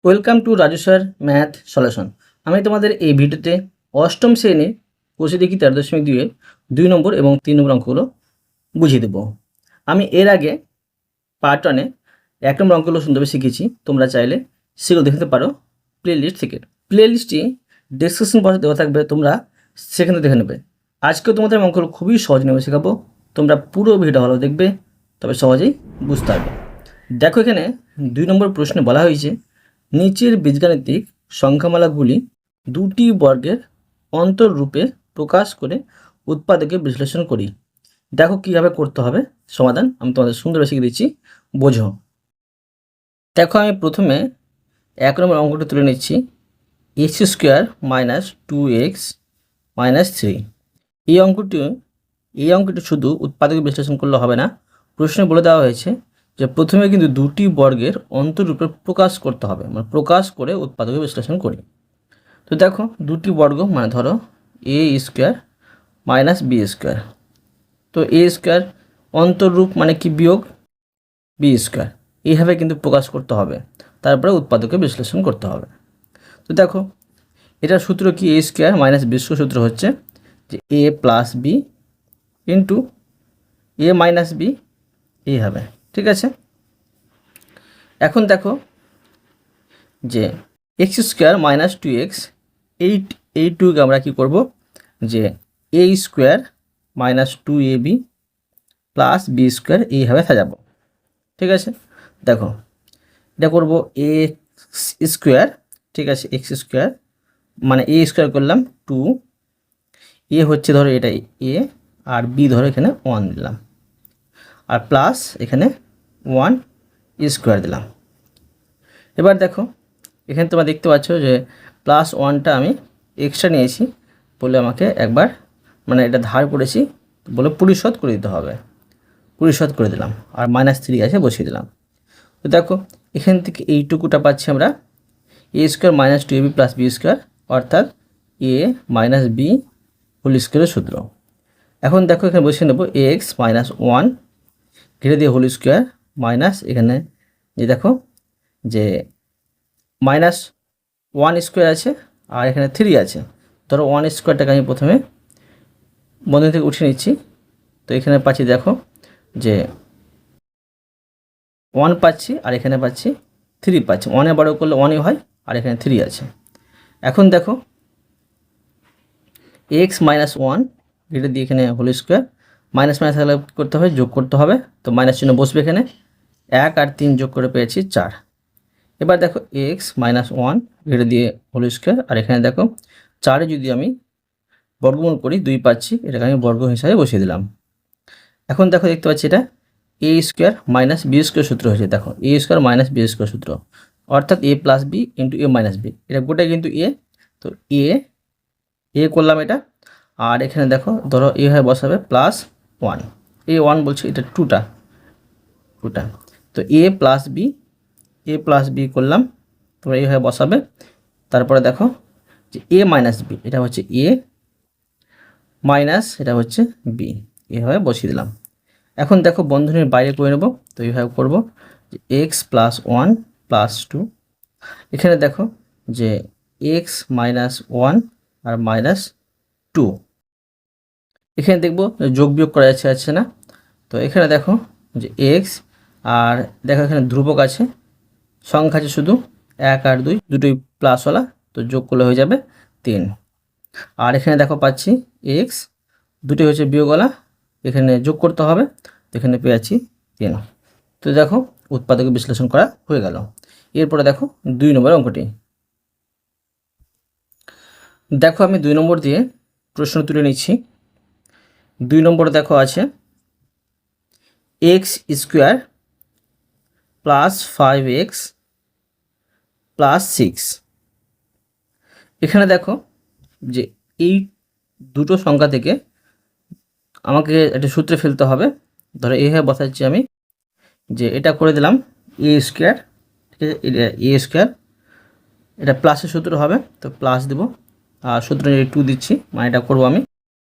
Welcome to Raju sir math solution. আমি তোমাদের এই ভিডিওতে অষ্টম শ্রেণীর কোষে দেখি 13.2 2 নম্বর এবং 3 নম্বর অঙ্কগুলো বুঝিয়ে দেবো। আমি এর আগে পার্ট 1-এ 1 নম্বর অঙ্কগুলো সুন্দরভাবে শিখেছি। তোমরা চাইলে সেগুলো দেখতে পারো প্লেলিস্ট থেকে। প্লেলিস্টটি ডেসক্রিপশন বক্সে দেওয়া থাকবে, তোমরা সেখানে দেখে নেবে। আজকেও তোমাদের অঙ্কগুলো খুবই সহজ নেবে শেখাবো। তোমরা পুরো ভিডিও ভালো দেখবে, তবে সহজেই বুঝতে পারবে। দেখো, এখানে 2 নম্বর প্রশ্নে বলা হয়েছে নিচের বীজগাণিতিক সংখ্যামালাগুলি দুটি বর্গের অন্তররূপে প্রকাশ করে উৎপাদকে বিশ্লেষণ করি। দেখো কীভাবে করতে হবে সমাধান, আমি তোমাদের সুন্দরভাবে শিখিয়ে দিচ্ছি, বোঝো। দেখো, আমি প্রথমে 1 নম্বর অঙ্কটি তুলে নিচ্ছি। x² - 2x - 3। এই অঙ্কটি শুধু উৎপাদকে বিশ্লেষণ করলে হবে না, প্রশ্নে বলে দেওয়া হয়েছে যে প্রথমে কিন্তু দুটি বর্গের অন্তররূপে প্রকাশ করতে হবে, মানে প্রকাশ করে উৎপাদকে বিশ্লেষণ করি। তো দেখো, দুটি বর্গ মানে ধরো a² - b²। তো a² অন্তররূপ মানে কি, বিয়োগ b², এইভাবে কিন্তু প্রকাশ করতে হবে, তারপরে উৎপাদকে বিশ্লেষণ করতে হবে। তো দেখো, এটার সূত্র কি, a² - b² সূত্র হচ্ছে যে a + b into a - b, এই হবে। ঠিক আছে, এখন দেখো যে x² - 2x, এই টুকে আমরা কি করব, যে a² - 2ab + b² এইভাবে সাজাবো। ঠিক আছে, দেখো এটা করব a², ঠিক আছে, x² মানে a² করলাম 2, a হচ্ছে ধরো এটা a, আর b ধরো এখানে 1 দিলাম, আর প্লাস এখানে 1² দিলাম। এবার দেখো, এখানে তোমরা দেখতে পাচ্ছ যে +1টা আমি এক্সট্রা নিয়েছি বলে আমাকে একবার, মানে এটা ধার করেছি বলে পরিশোধ করে দিতে হবে, পরিশোধ করে দিলাম, আর -3 আছে বসিয়ে দিলাম। তো দেখো, এখান থেকে এইটুকুটা পাচ্ছি আমরা a² - 2ab + b², অর্থাৎ a - b² সূত্র। এখন দেখো, এখানে বসিয়ে নেব x - 1 ঘিরে দিয়ে হোল স্কোয়ার মাইনাস, এখানে যে দেখো যে -1² আছে আর এখানে 3 আছে। ধরো 1²টাকে আমি প্রথমে বন্ধনী থেকে উঠিয়ে নিচ্ছি। তো এখানে পাচ্ছি দেখো যে 1 পাচ্ছি, আর এখানে পাচ্ছি 3 পাচ্ছি। 1 বড় করলে 1ই হয়, আর এখানে 3 আছে। এখন দেখো x - 1 এটা দিয়ে এখানে হোল স্কোয়ার, মাইনাস থাকলে করতে হবে, যোগ করতে হবে। তো মাইনাস চিহ্ন বসবে এখানে, 1 আর 3 যোগ করে পেয়েছি 4। এবার দেখো x - 1 ঘিরে দিয়ে হোল স্কোয়ার, আর এখানে দেখো 4-এ যদি আমি বর্গমূল করি 2 পাচ্ছি, এটাকে আমি বর্গ হিসাবে বসিয়ে দিলাম। এখন দেখো, দেখতে পাচ্ছি এটা a² - b² সূত্র হয়েছে। দেখো a² - b² সূত্র, অর্থাৎ a + b into a - b, এটা গোটাই কিন্তু a। তো a করলাম এটা, আর এখানে দেখো ধরো a হয়ে বসাবে +1, a1 বলছি, এটা 2টা। তো a + b করলাম, তোমরা এইভাবে বসাবে। তারপরে দেখো যে a - b, এটা হচ্ছে a মাইনাস এটা হচ্ছে b, এইভাবে বসিয়ে দিলাম। এখন দেখো বন্ধনীর বাইরে করে নেব। তো এইভাবে করব যে x + 1 + 2, এখানে দেখো যে x - 1 আর -2, এখানে দেখব যোগ বিয়োগ করা যাচ্ছে না। তো এখানে দেখো যে x, আর দেখো এখানে ধ্রুবক আছে, সংখ্যা আছে শুধু 1 আর 2, দুটোই প্লাসওয়ালা, তো যোগ করলে হয়ে যাবে 3। আর এখানে দেখো পাচ্ছি x, দুটোই হচ্ছে বিয়োগওয়ালা, এখানে যোগ করতে হবে, তো এখানে পেয়েছি 3। তো দেখো উৎপাদকে বিশ্লেষণ করা হয়ে গেল। এরপরে দেখো 2 নম্বর অঙ্কটি। দেখো, আমি 2 নম্বর দিয়ে প্রশ্ন তুলে নিচ্ছি। 2 নম্বরে দেখো আছে x² + 5x + 6। এখানে দেখো যে এই দুটো সংখ্যা থেকে আমাকে একটা সূত্রে ফেলতে হবে। ধরো এইভাবে বসাচ্ছি আমি, যে এটা করে দিলাম a², ঠিক আছে, এটা a², এটা প্লাসের সূত্র হবে, তো প্লাস দেব, আর সূত্র 2 দিচ্ছি, মানে এটা করবো আমি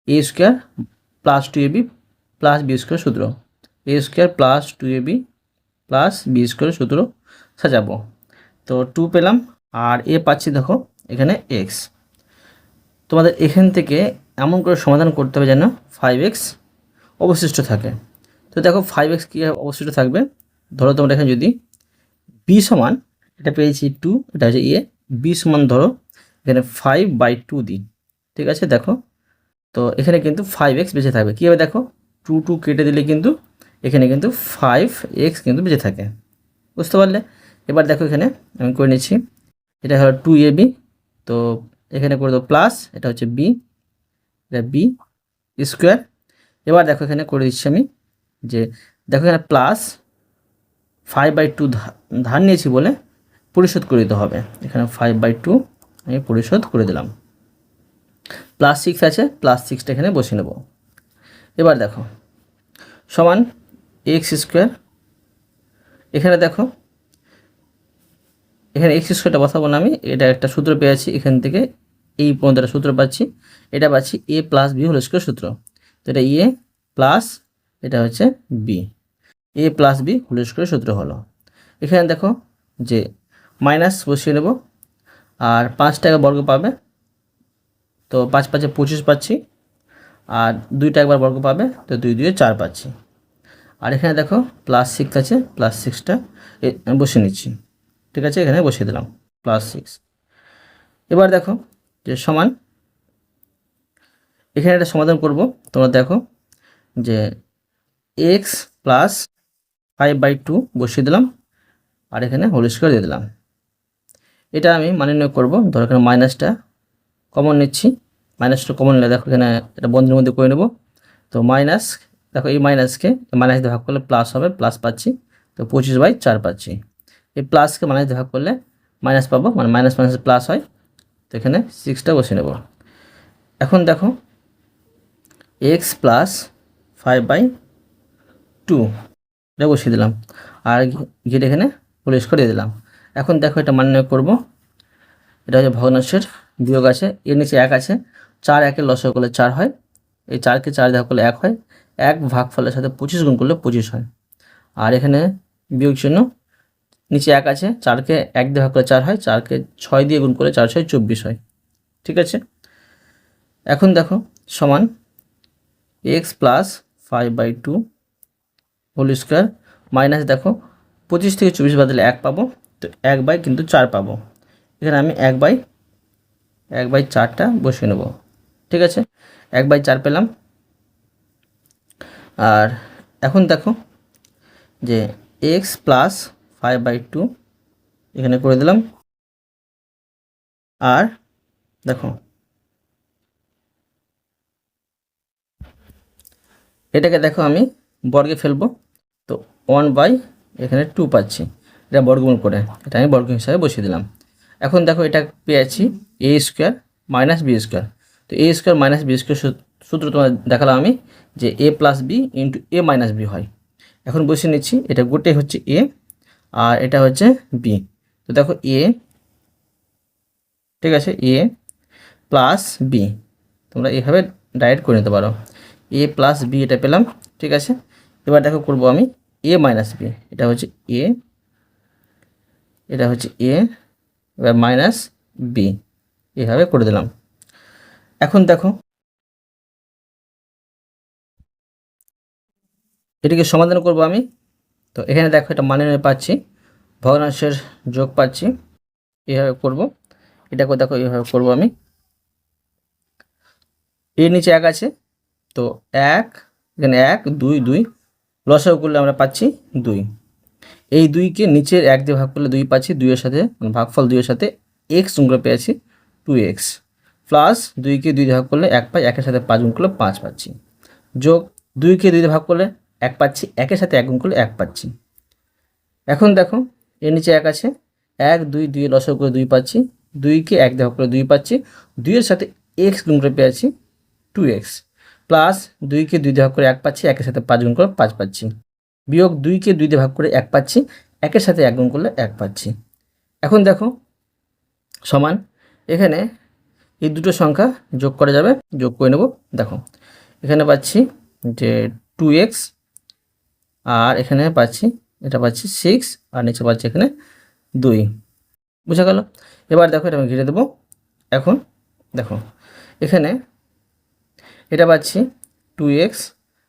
a² + 2ab + b² সূত্র, a² + 2ab + b² সূত্র সাজাবো। তো 2 পেলাম, আর এ পাচ্ছি দেখো এখানে এক্স। তোমাদের এখান থেকে এমন করে সমাধান করতে হবে যেন 5x অবশিষ্ট থাকে। তো দেখো 5x কী অবশিষ্ট থাকবে, ধরো তোমরা এখানে যদি b সমান, এটা পেয়েছি 2, এটা হচ্ছে এ, b সমান ধরো এখানে 5/2 দিই, ঠিক আছে। দেখো তো এখানে কিন্তু 5x বেঁচে থাকবে, কীভাবে দেখো 2 2 কেটে দিলে কিন্তু এখানে কিন্তু 5x কিন্তু বেঁচে থাকে, বুঝতে পারলে। এবার দেখো এখানে আমি করে নিচ্ছি, এটা হলো 2ab, তো এখানে করে দেবো প্লাস, এটা হচ্ছে b, এটা b স্কোয়ার। এবার দেখো এখানে করে দিচ্ছি আমি, যে দেখো এখানে প্লাস 5/2 ধার নিয়েছি বলে পরিশোধ করে দিতে হবে, এখানে 5/2 আমি পরিশোধ করে দিলাম। প্লাস 6 আছে, প্লাস 6টা এখানে বসিয়ে নেব। এবার দেখো সমান এক্স স্কোয়ার, এখানে দেখো এখানে এক্স স্কোয়ারটা বসাবো না আমি, এটা একটা সূত্র পেয়েছি এখান থেকে, এই পর্যন্ত একটা সূত্র পাচ্ছি, এটা পাচ্ছি এ প্লাস বি হোল স্কোয়ার সূত্র। তো এটা এ প্লাস, এটা হচ্ছে বি, এ প্লাস বি হোল স্কোয়ার সূত্র হলো। এখানে দেখো যে মাইনাস বসিয়ে নেব, আর 5 টাকা বর্গ পাবে, তো 5 5 25 পাচ্ছি, আর 2টা একবার বর্গ পাবে, তো 2 2 4 পাচ্ছি। আর এখানে দেখো প্লাস 6 আছে, প্লাস 6টা বসিয়ে নিচ্ছি, ঠিক আছে, এখানে বসিয়ে দিলাম প্লাস 6। এবার দেখো যে সমান, এখানে একটা সমাধান করব, তোমরা দেখো যে এক্স প্লাস 5/2 বসিয়ে দিলাম, আর এখানে হোল স্কোয়ার দিয়ে দিলাম। এটা আমি মানে নিয়োগ করবো, ধরো এখানে মাইনাসটা কমন নিচ্ছি, মাইনাসটা কমন নিলে দেখো এখানে এটা বন্ধের মধ্যে করে নেব। তো মাইনাস, দেখো এই মাইনাসকে মাইনাস দিয়ে ভাগ করলে প্লাস হবে, প্লাস পাচ্ছি, তো 25/4 পাচ্ছি। এই প্লাসকে মাইনাস দিয়ে ভাগ করলে মাইনাস পাবো, মানে মাইনাস মাইনাস প্লাস হয়, তো এখানে 6টা বসিয়ে নেব। এখন দেখো এক্স প্লাস 5/2 এটা বসিয়ে দিলাম, আর ঘিরে এখানে হোল স্কোয়ার দিয়ে দিলাম। এখন দেখো এটা মান নির্ণয় করবো, এটা হচ্ছে ভগ্নাংশের বিয়োগ আছে, এর নিচে 1 আছে, 4 1-এর লসাগু করলে 4 হয়, এই 4কে 4 ভাগ করলে 1 হয়, 1 ভাগফলের সাথে 25 গুণ করলে 25 হয়। আর এখানে বিয়োগ চিহ্ন, নিচে 1 আছে, 4কে 1 দিয়ে ভাগ করলে 4 হয়, 4কে 6 দিয়ে গুণ করলে 4 6 24 হয়, ঠিক আছে। এখন দেখো সমান x plus 5/2 whole square minus, দেখো 25 থেকে 24 বাদ দিলে 1 পাবো, তো 1/4 পাবো, এখানে আমি 1/4টা বসিয়ে নেব, ঠিক আছে, 1/4 পেলাম। আর এখন দেখো যে এক্স প্লাস 5/2 এখানে করে দিলাম, আর দেখো এটাকে দেখো আমি বর্গে ফেলবো, তো 1/, এখানে 2 পাচ্ছি, এটা বর্গমূল করে এটা আমি বর্গ হিসাবে বসিয়ে দিলাম। এখন দেখো এটা পেয়েছি এ স্কোয়ার মাইনাস বি স্কোয়ার, তো এ স্কোয়ার মাইনাস বি স্কোয়ার সূত্র তোমার দেখালাম আমি, যে এ প্লাস বি ইন্টু এ মাইনাস বি হয়। এখন বসিয়ে নিচ্ছি, এটা গোটে হচ্ছে এ, আর এটা হচ্ছে বি, তো দেখো এ, ঠিক আছে, এ প্লাস বি, তোমরা এইভাবে ডাইরেক্ট করে নিতে পারো, এ প্লাস বি এটা পেলাম, ঠিক আছে। এবার দেখো করব আমি এ মাইনাস বি, এটা হচ্ছে এ, এটা হচ্ছে এ, এবার মাইনাস বি, এইভাবে করে দিলাম। এখন দেখো এটিকে সমাধান করব আমি, তো এখানে দেখো এটা মানে পাচ্ছি, ভগ্নাংশের যোগ পাচ্ছি, এইভাবে করব, এটাকে দেখো এইভাবে করব আমি, এর নিচে 1 আছে, তো 1, এখানে 1 2 2 লসাগু করলে আমরা পাচ্ছি 2, এই 2কে নিচের 1 দিয়ে ভাগ করলে 2 পাচ্ছি, 2 এর সাথে ভাগফল 2 এর সাথে এক্স গুণ করে পেয়েছি 2x, প্লাস 2কে 2 দিয়ে ভাগ করলে 1 পাই, 1-এর সাথে 5 গুণ করলে 5 পাচ্ছি, যোগ 2কে 2 দিয়ে ভাগ করলে 1 পাচ্ছি, 1-এর সাথে 1 গুণ করলে 1 পাচ্ছি। এখন দেখো এর নিচে 1 আছে, 1 2 2 এর লসাগু করে 2 পাচ্ছি, 2কে 1 দিয়ে ভাগ করে 2 পাচ্ছি, 2 এর সাথে এক্স গুণ করে পেয়েছি 2x, প্লাস 2কে 2 দিয়ে ভাগ করে 1 পাচ্ছি, 1-এর সাথে 5 গুণ করে 5 পাচ্ছি, বিয়োগ 2কে 2 দিয়ে ভাগ করে 1 পাচ্ছি, 1-এর সাথে 1 গুণ করলে 1 পাচ্ছি। এখন দেখো সমান, এখানে এই দুটো সংখ্যা যোগ করা যাবে, যোগ করে নেব। দেখো এখানে পাচ্ছি যে 2x, আর এখানে পাচ্ছি, এটা পাচ্ছি 6, আর নিচে পাচ্ছি এখানে 2, বুঝা গেল? এবার দেখো এটা আমি ঘিরে দেবো। এখন দেখো এখানে এটা পাচ্ছি 2x,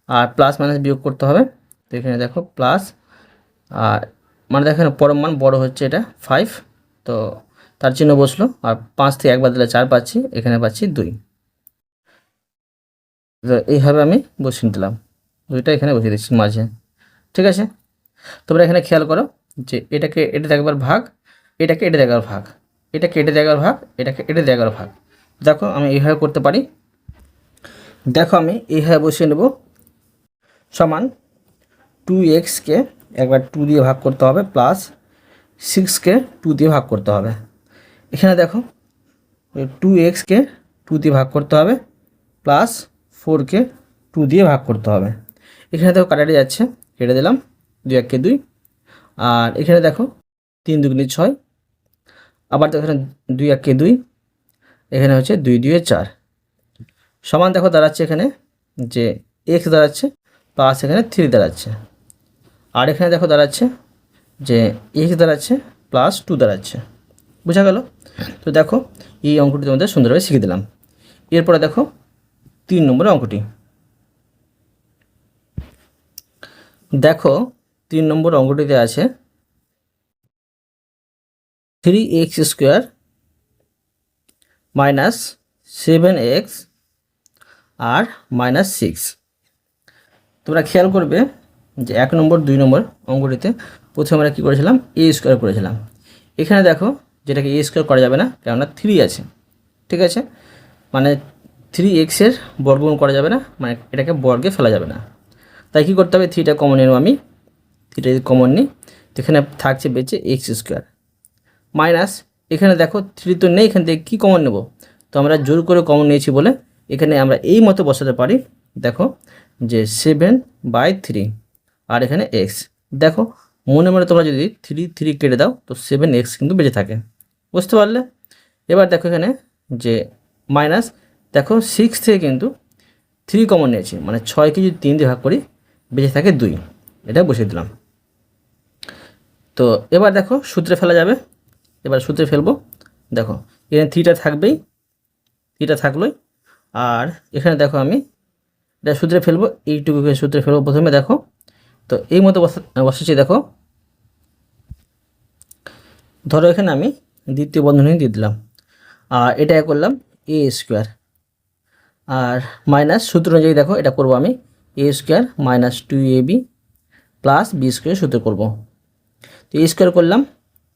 আর প্লাস মাইনাস বিয়োগ করতে হবে। তো এখানে দেখো প্লাস, আর মানে দেখো এখানে পরম মান বড় হচ্ছে এটা 5, তো তার চিহ্ন বসলো। আর 5 থেকে 1 বাদ দিলে 4 পাচ্ছি, এখানে পাচ্ছি 2। তো এইভাবে আমি বসিয়ে দিলাম, 2টা এখানে বসিয়ে দিচ্ছি মাঝে। ঠিক আছে, তোমরা এখানে খেয়াল করো যে এটাকে এটাতে একবার ভাগ, এটাকে এটাতে একবার ভাগ, এটাকে এটাতে একবার ভাগ, এটাকে এটাতে একবার ভাগ। দেখো আমি এইভাবে করতে পারি। দেখো আমি এইভাবে বসিয়ে নেব। সমান 2xকে একবার 2 দিয়ে ভাগ করতে হবে, প্লাস 6কে 2 দিয়ে ভাগ করতে হবে। এখানে দেখো 2xকে 2 দিয়ে ভাগ করতে হবে, প্লাস 4কে 2 দিয়ে ভাগ করতে হবে। এখানে দেখো কাটাটি যাচ্ছে, কেটে দিলাম, 2 1 কে 2। আর এখানে দেখো 3 2 6, আবার দেখো এখানে 2 1 কে 2, এখানে হচ্ছে 2 2 4। সমান দেখো দাঁড়াচ্ছে এখানে যে x দাঁড়াচ্ছে, প্লাস এখানে 3 দাঁড়াচ্ছে। আর এখানে দেখো দাঁড়াচ্ছে যে x দাঁড়াচ্ছে প্লাস 2 দাঁড়াচ্ছে। বোঝা গেল? তো দেখো এই অঙ্কটি তোমাদের সুন্দরভাবে শিখে দিলাম। এরপরে দেখো 3 নম্বরের অঙ্কটি। দেখো 3 নম্বর অঙ্কটিতে আছে 3x² মাইনাস 7x আর -6। তোমরা খেয়াল করবে যে 1 নম্বর 2 নম্বর অঙ্কটিতে প্রথমে আমরা কী করেছিলাম, a² করেছিলাম। এখানে দেখো যেটাকে a² করা যাবে না, কেননা 3 আছে। ঠিক আছে, মানে 3x-এর বর্গমূল করা যাবে না, মানে এটাকে বর্গে ফেলা যাবে না। তাই কী করতে হবে, 3টা কমন নেব আমি। 3টা যদি কমন নিই তো এখানে থাকছে বেঁচে x², মাইনাস এখানে দেখো 3 তো নেই, এখান থেকে কী কমন নেব, তো আমরা জোর করে কমন নিয়েছি বলে এখানে আমরা এই মতো বসাতে পারি। দেখো যে 7/3, আর এখানে x। দেখো মনে মনে তোমরা যদি 3 3 কেটে দাও তো 7x কিন্তু বেঁচে থাকে। বুঝতে পারলে? এবার দেখো এখানে যে মাইনাস, দেখো 6 থেকে কিন্তু 3 কমন নিয়েছি, মানে 6কে যদি 3 দিয়ে ভাগ করি বেঁচে থাকে 2। এটা বসিয়ে দিলাম। তো এবার দেখো সূত্রে ফেলা যাবে, এবার সূত্রে ফেলবো। দেখো এখানে 3টা থাকবেই, 3টা থাকলোই। আর এখানে দেখো আমি এটা সূত্রে ফেলবো, এইটুকুকে সূত্রে ফেলবো প্রথমে। দেখো তো এই মতো বসেছি। দেখো ধরো এখানে আমি দ্বিতীয় বন্ধনী দিয়ে দিলাম, আর এটা করলাম a², আর মাইনাস সূত্র অনুযায়ী দেখো এটা করব আমি a² minus 2ab plus b² সূত্র করব। তো a² করলাম,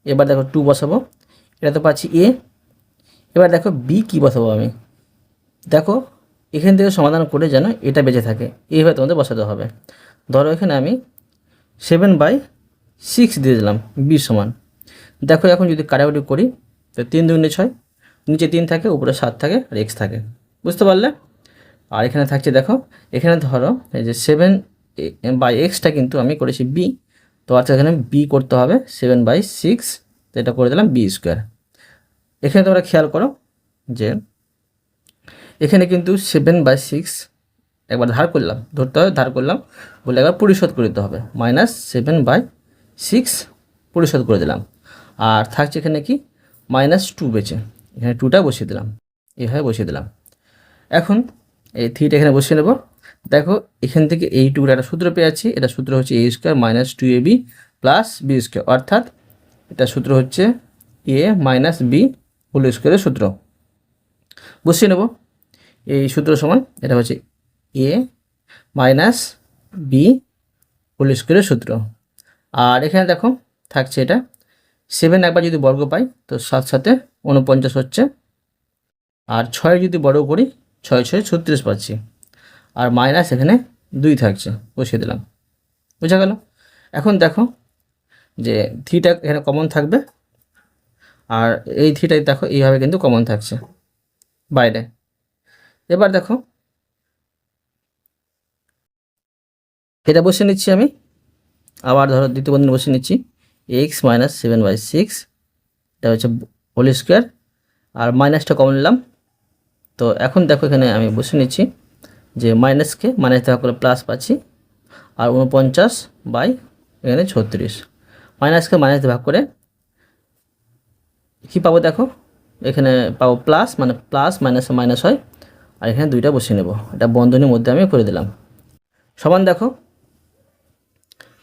এবার দেখো 2 বসাবো, এটা তো পাচ্ছি a। এবার দেখো b কী বসাবো আমি, দেখো এখান থেকে সমাধান করে যেন এটা বেঁচে থাকে এইভাবে তোমাদের বসাতে হবে। ধরো এখানে আমি 7/6 দিয়ে দিলাম b সমান। দেখো এখন যদি কাটাকুটি করি তো 3 2 6, নিচে 3 থাকে, উপরে 7 থাকে, আর x থাকে। বুঝতে পারলে? আর এখানে থাকছে দেখো, এখানে ধরো এই যে 7/xটা কিন্তু আমি করেছি b, তো আচ্ছা এখানে b করতে হবে 7/6, তো এটা করে দিলাম b²। এখানে তোমরা খেয়াল করো যে এখানে কিন্তু 7/6 একবার ধার করলাম, ধরতে হবে ধার করলাম বলে একবার পরিশোধ করে দিতে হবে, -7/6 পরিশোধ করে দিলাম। আর থাকছে এখানে কি -2 বেঁচে, এখানে 2টা বসিয়ে দিলাম, এইভাবে বসিয়ে দিলাম। এখন এই 3টা এখানে বসিয়ে নেব। দেখো এখান থেকে এইটুকুর একটা সূত্র পেয়ে যাচ্ছি, এটা সূত্র হচ্ছে a² minus 2ab plus b², অর্থাৎ এটা সূত্র হচ্ছে a মাইনাস b হোল স্কোয়ারের সূত্র। বসিয়ে নেব এই সূত্র সমান, এটা হচ্ছে a মাইনাস বি হোল স্কোয়ারের সূত্র। আর এখানে দেখো থাকছে এটা 7 একবার যদি বর্গ পাই তো 7 সাথে 49 হচ্ছে, আর 6 যদি বর্গ করি 6 6 36 পাচ্ছি, আর মাইনাস এখানে 2 থাকছে, বসিয়ে দিলাম। বুঝা গেল? এখন দেখো যে 3টা এখানে কমন থাকবে, আর এই 3টাই দেখো এইভাবে কিন্তু কমন থাকছে বাইরে। এবার দেখো এটা বসিয়ে নিচ্ছি আমি, আবার ধরো দ্বিতীয় বন্ধনী বসিয়ে নিচ্ছি x মাইনাস 7/6, এটা হচ্ছে হোল স্কোয়ার, আর মাইনাসটা কমন নিলাম। তো এখন দেখো এখানে আমি বসিয়ে নিচ্ছি যে মাইনাসকে মাইনাস দেখা করে প্লাস পাচ্ছি, আর 49 বাই এখানে 36, মাইনাসকে মাইনাস ভাগ করে কী পাবো দেখো, এখানে পাবো প্লাস, মানে প্লাস মাইনাসে মাইনাস হয়, আর এখানে দুইটা বসিয়ে নেব, এটা বন্ধনীর মধ্যে আমি করে দিলাম। সমান দেখো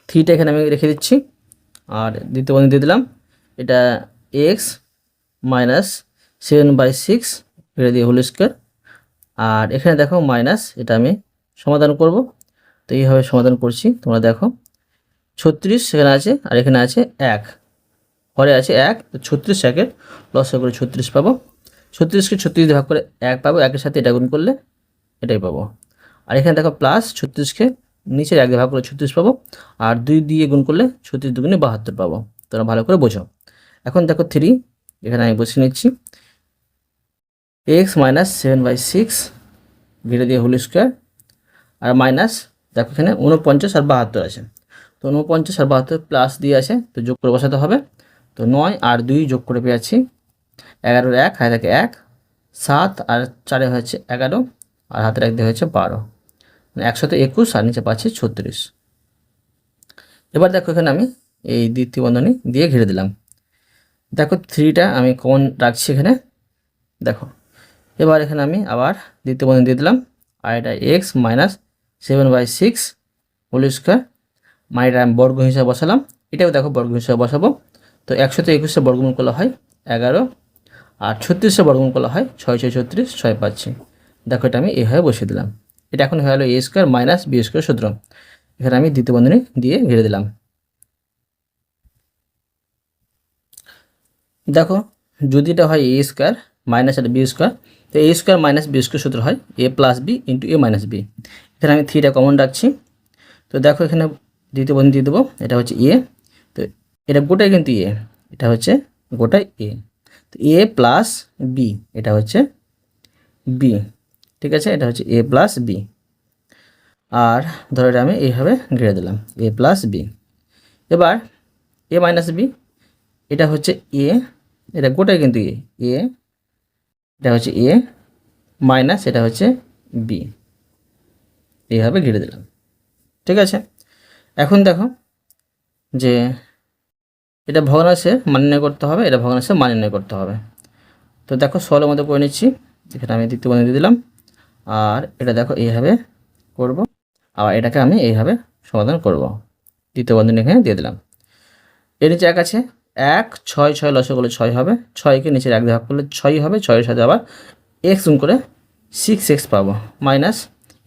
থ্রিটা এখানে আমি রেখে দিচ্ছি, আর দ্বিতীয় বন্ধনী দিয়ে দিলাম, এটা এক্স মাইনাস 7/6 এটা দিয়ে হোল স্কোয়ার, আর এখানে দেখো মাইনাস, এটা আমি সমাধান করব। তো এইভাবে সমাধান করছি, তোমরা দেখো 36 সেখানে আছে, আর এখানে আছে 1, ঘরে আছে 1, তো 36 একের লসে করে 36 পাবো। 36কে 36 দিয়ে ভাগ করে 1 পাবো, 1-এর সাথে এটা গুণ করলে এটাই পাবো। আর এখানে দেখো প্লাস 36কে নিচের 1 দিয়ে ভাগ করে 36 পাবো, আর 2 দিয়ে গুণ করলে 36 দুগুণে 72 পাবো। তোমরা ভালো করে বোঝো। এখন দেখো 3 এখানে আমি বসিয়ে নিচ্ছি, এক্স মাইনাস 7/6 ঘিরে দিয়ে হোল স্কোয়ার, আর মাইনাস দেখো এখানে 49 আর 72 আছে, তো 49 আর 72 প্লাস দিয়ে আছে, তো যোগ করে বসাতে হবে। তো 9 আর 2 যোগ করে পেয়েছি 11-এর 1 হাতে থাকে 1, 7 আর 4 হয়েছে 11, আর হাতে রাখতে হয়েছে 12, মানে 121, আর নিচে পাচ্ছি 36। এবার দেখো এখানে আমি এই দ্বিতীয় বন্ধনী দিয়ে ঘিরে দিলাম। দেখো 3টা আমি কমন রাখছি এখানে, দেখো এবার এখানে আমি আবার দ্বিতীয় বন্ধনী দিয়ে দিলাম, আর এটা এক্স মাইনাস 7/6 হোল স্কোয়ার, মানে এটা আমি বর্গ হিসাবে বসালাম, এটাও দেখো বর্গ হিসাবে বসাবো। তো 121 বর্গমূল করলে হয় 11, আর 36 বর্গমূল করলে হয় 6 6 36, 6 পাচ্ছি। দেখো এটা আমি এইভাবে বসিয়ে দিলাম। এটা এখন হয়ে গেলো এ স্কোয়ার মাইনাস বি স্কোয়ার সূত্র, এখানে আমি দ্বিতীয় বন্ধনী দিয়ে ঘিরে দিলাম। দেখো যদি এটা হয় এ স্কোয়ার মাইনাস এটা বি স্কোয়ার, তো এ স্কোয়ার মাইনাস বি স্কোয়ার সূত্র হয় এ প্লাস বি ইন্টু এ মাইনাস বি। এখানে আমি 3টা কমন রাখছি। তো দেখো এখানে দ্বিতীয় বন্ধনী দিয়ে দেবো, এটা হচ্ছে এ, তো এটা গোটাই কিন্তু এ, এটা হচ্ছে গোটাই এ, তো এ প্লাস বি এটা হচ্ছে বি, ঠিক আছে, এটা হচ্ছে এ প্লাস বি। আর ধরো এটা আমি এইভাবে ঘিরে দিলাম এ প্লাস বি। এবার এ মাইনাস বি, এটা হচ্ছে এ, এটা গোটাই কিন্তু এ, এটা হচ্ছে এ মাইনাস এটা হচ্ছে বি, এইভাবে ঘিরে দিলাম, ঠিক আছে। এখন দেখো যে এটা ভগ্নাংশের মান নির্ণয় করতে হবে, এটা ভগ্নাংশের মান নির্ণয় করতে হবে। তো দেখো সলের মধ্যে করে নিচ্ছি, এখানে আমি দ্বিতীয় বন্ধনী দিয়ে দিলাম, আর এটা দেখো এইভাবে করব, আবার এটাকে আমি এইভাবে সমাধান করব। দ্বিতীয় বন্ধনী এখানে দিয়ে দিলাম, এর নিচে 1 আছে, 1 6 6 লসে করলে 6 হবে, 6কে নিচের 1 দিয়ে ভাগ করলে 6 হবে, 6-এর সাথে আবার এক্স গুণ করে 6x পাবো, মাইনাস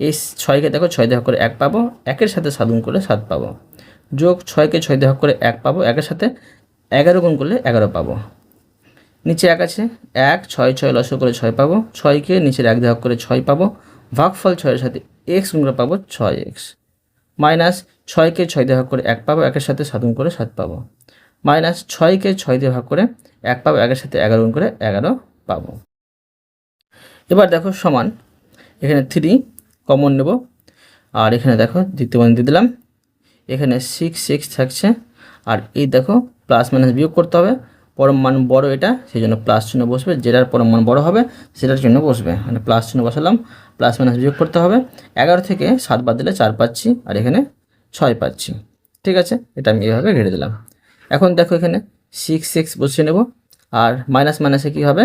এই 6কে দেখো 6 দিয়ে ভাগ করে 1 পাবো, 1-এর সাথে 7 গুণ করলে 7 পাবো, যোগ 6কে 6 দিয়ে ভাগ করে 1 পাবো, 1-এর সাথে 11 গুণ করলে 11 পাবো, নিচে 1 আছে, 1 6 6 লসে করে 6 পাবো, 6কে নিচের 1 দিয়ে ভাগ করে 6 পাবো, ভাগফল 6-এর সাথে এক্স গুণ করে পাবো 6x, মাইনাস 6কে 6 দিয়ে ভাগ করে 1 পাবো, 1-এর সাথে 7 গুণ করে 7 পাবো, মাইনাস 6কে 6 দিয়ে ভাগ করে 1 পাবো, 1-এর সাথে 11 গুণ করে 11 পাবো। এবার দেখো সমান, এখানে 3 কমন নেব, আর এখানে দেখো দ্বিতীয় বন্ধনী দিয়ে দিলাম, এখানে 6 থাকছে, আর এই দেখো প্লাস মাইনাস বিয়োগ করতে হবে, পরম মান বড় এটা, সেই জন্য প্লাস চিহ্ন বসবে, যেটার পরম মান বড় হবে সেটার জন্য বসবে, মানে প্লাস চিহ্ন বসালাম, প্লাস মাইনাস বিয়োগ করতে হবে, 11 থেকে 7 বাদ দিলে 4 পাচ্ছি, আর এখানে 6 পাচ্ছি, ঠিক আছে, এটা আমি এইভাবে ঘিরে দিলাম। এখন দেখো এখানে 6 বসিয়ে নেব, আর মাইনাস মাইনাসে কী হবে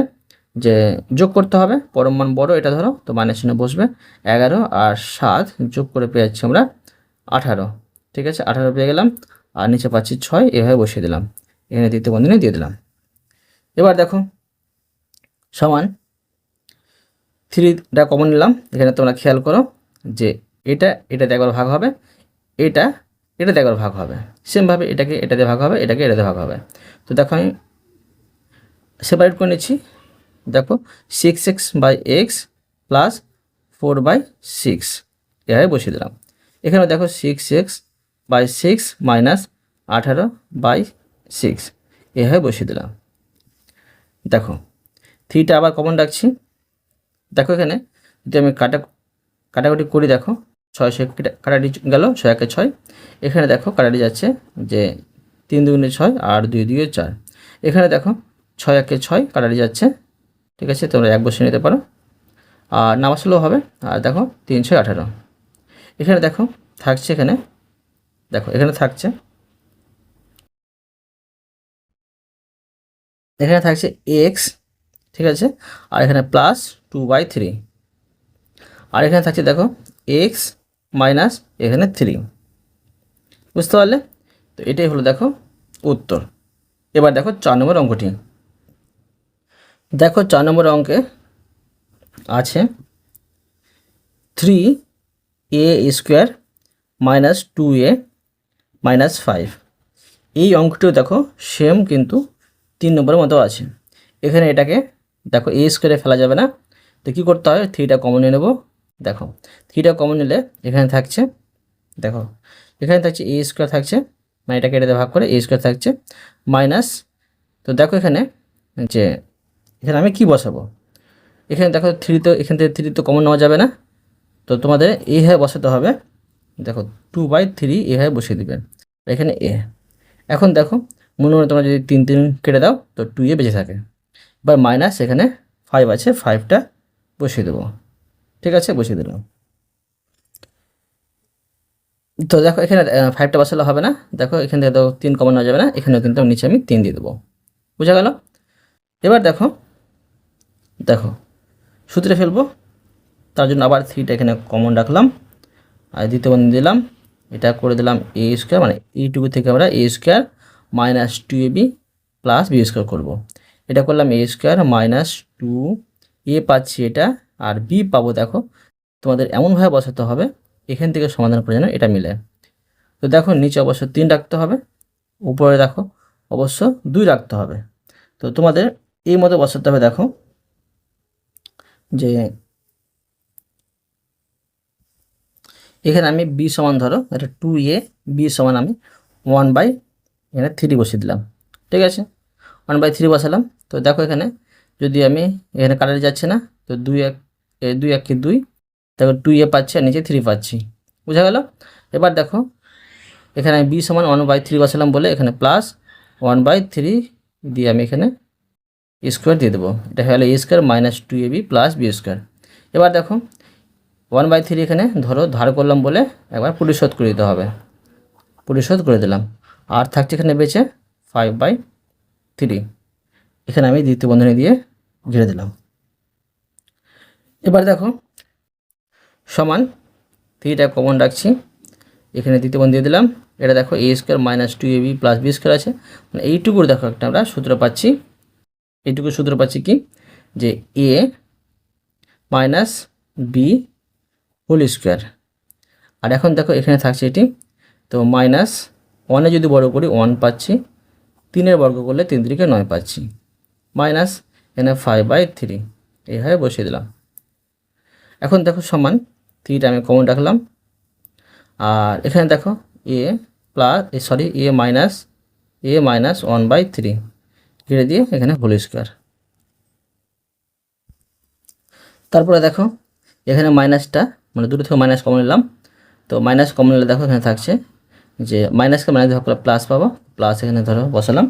যে যোগ করতে হবে, পরম মান বড় এটা ধরো, তো মাইনাস চিহ্ন বসবে, 11 আর 7 যোগ করে পেয়ে যাচ্ছি আমরা 18, ঠিক আছে, 18 পেয়ে গেলাম, আর নিচে পাচ্ছি 6, এভাবে বসিয়ে দিলাম, এখানে দ্বিতীয় বন্ধনী দিয়ে দিলাম। এবার দেখো সমান 3টা কমন নিলাম, এখানে তোমরা খেয়াল করো যে এটাতে একবার ভাগ হবে, এটাতে একবার ভাগ হবে, সেমভাবে এটাতে ভাগ হবে, এটাতে ভাগ হবে। তো দেখো আমি সেপারেট করে নিচ্ছি, দেখো 6x/x প্লাস 4/6 এভাবে বসিয়ে দিলাম। এখানে দেখো 6x/6 মাইনাস 18/6 এভাবে বসিয়ে দিলাম। দেখো 3টা আবার কমন রাখছি, দেখো এখানে যদি আমি কাটাকুটি করি, দেখো 6 কাটাটি গেল, 6 6, এখানে দেখো কাটাটি যাচ্ছে যে 3 2 6 আর 2 2 4, এখানে দেখো 6 6 কাটাটি যাচ্ছে, ঠিক আছে, তোমরা 1 বসিয়ে নিতে পারো, আর না বসালেও হবে। আর দেখো 3 6 18, এখানে দেখো থাকছে, এখানে দেখো এখানে থাকছে এখানে থাকছে এক্স, ঠিক আছে, আর এখানে প্লাস 2/3, আর এখানে থাকছে দেখো এক্স মাইনাস এখানে 3। বুঝতে পারলে? তো এটাই হলো দেখো উত্তর। এবার দেখো 4 নম্বর অঙ্কটি। দেখো 4 নম্বর অঙ্কে আছে 3a² মাইনাস 2a মাইনাস 5। এই অঙ্কটিও দেখো সেম কিন্তু 3 নম্বরের মতো আছে। এখানে এটাকে দেখো এ স্কোয়ারে ফেলা যাবে না, তো কী করতে হয়, 3টা কমন নিয়ে নেব। দেখো 3টা কমন নিলে এখানে থাকছে, দেখো এখানে থাকছে এ স্কোয়ার থাকছে, মানে এটাকে এটাতে ভাগ করে এ স্কোয়ার থাকছে মাইনাস, তো দেখো এখানে যে এখানে আমি কি বসাবো, এখানে দেখো 3, তো এখান থেকে 3 তো কমন নেওয়া যাবে না, তো তোমাদের এইভাবে বসাতে হবে। দেখো 2/3 এভাবে বসিয়ে দেবেন, এখানে এ। এখন দেখো মনে মনে তোমরা যদি 3 কেটে দাও তো 2a বেঁচে থাকে। এবার মাইনাস এখানে 5 আছে, 5টা বসিয়ে দেবো, ঠিক আছে, বসিয়ে দিলাম। তো দেখো এখানে 5টা বসালে হবে না, দেখো এখান থেকে তো 3 কমন নেওয়া যাবে না, এখানেও কিন্তু নিচে আমি 3 দিয়ে দেবো। বুঝা গেল? এবার দেখো দেখো সূত্রে ফেলবো, তার জন্য আবার 3টা এখানে কমন রাখলাম, আর দ্বিতীয় বন্ধনী দিলাম, এটা করে দিলাম এ স্কোয়ার, মানে এইটুকু থেকে আমরা A square minus 2ab plus B square করবো। এটা করলাম এ স্কোয়ার মাইনাস 2a পাচ্ছি এটা, আর বি পাবো। দেখো তোমাদের এমনভাবে বসাতে হবে এখান থেকে সমাধান করে যেন এটা মিলে। তো দেখো নিচে অবশ্য 3 রাখতে হবে, উপরে দেখো অবশ্য 2 রাখতে হবে। তো তোমাদের এই মতো বসাতে হবে। দেখো যে এখানে আমি বি সমান, ধরো এটা 2a, বি সমান আমি 1/3 বসিয়ে দিলাম, ঠিক আছে, 1/3 বসালাম। তো দেখো এখানে যদি আমি এখানে কাটারে যাচ্ছে না, তো 2 2 দেখো 2a পাচ্ছি আর নিচে 3 পাচ্ছি। বুঝা গেল? এবার দেখো এখানে আমি বি সমান 1/3 বসালাম বলে এখানে প্লাস 1/3 দিয়ে আমি এখানে স্কোয়ার দিয়ে দেবো, এটা হলো A square minus 2ab plus B square. এবার দেখো 1/3 এখানে ধরো ধার করলাম বলে একবার পরিশোধ করে দিতে হবে, পরিশোধ করে দিলাম। আর থাকছে এখানে বেঁচে 5/3, এখানে আমি দ্বিতীয় বন্ধনী দিয়ে ঘিরে দিলাম। এবার দেখো সমান 3টা কমন রাখছি, এখানে দ্বিতীয় বন্ধনী দিয়ে দিলাম। এটা দেখো A square minus 2ab plus B square আছে, মানে এইটুকুর দেখো একটা আমরা সূত্র পাচ্ছি। এইটুকু সূত্র পাচ্ছি কি, যে এ মাইনাস বি হোল স্কোয়ার। আর এখন দেখো এখানে থাকছে এটি, তো মাইনাস 1-এ যদি বর্গ করি 1 পাচ্ছি, 3-এর বর্গ করলে 3 3 9 পাচ্ছি, মাইনাস এখানে 5/3 এইভাবে বসিয়ে দিলাম। এখন দেখো সমান 3টা আমি কমন রাখলাম, আর এখানে দেখো এ প্লাস এ মাইনাস 1/3 ঘিরে দিয়ে এখানে হোল স্কোয়ার। তারপরে দেখো এখানে মাইনাসটা, মানে দুটো থেকে মাইনাস কমন নিলাম, তো মাইনাস কমন নিলে দেখো এখানে থাকছে যে মাইনাসকে মাইনাস ভাগ করলে প্লাস পাবো, প্লাস এখানে ধরো বসালাম,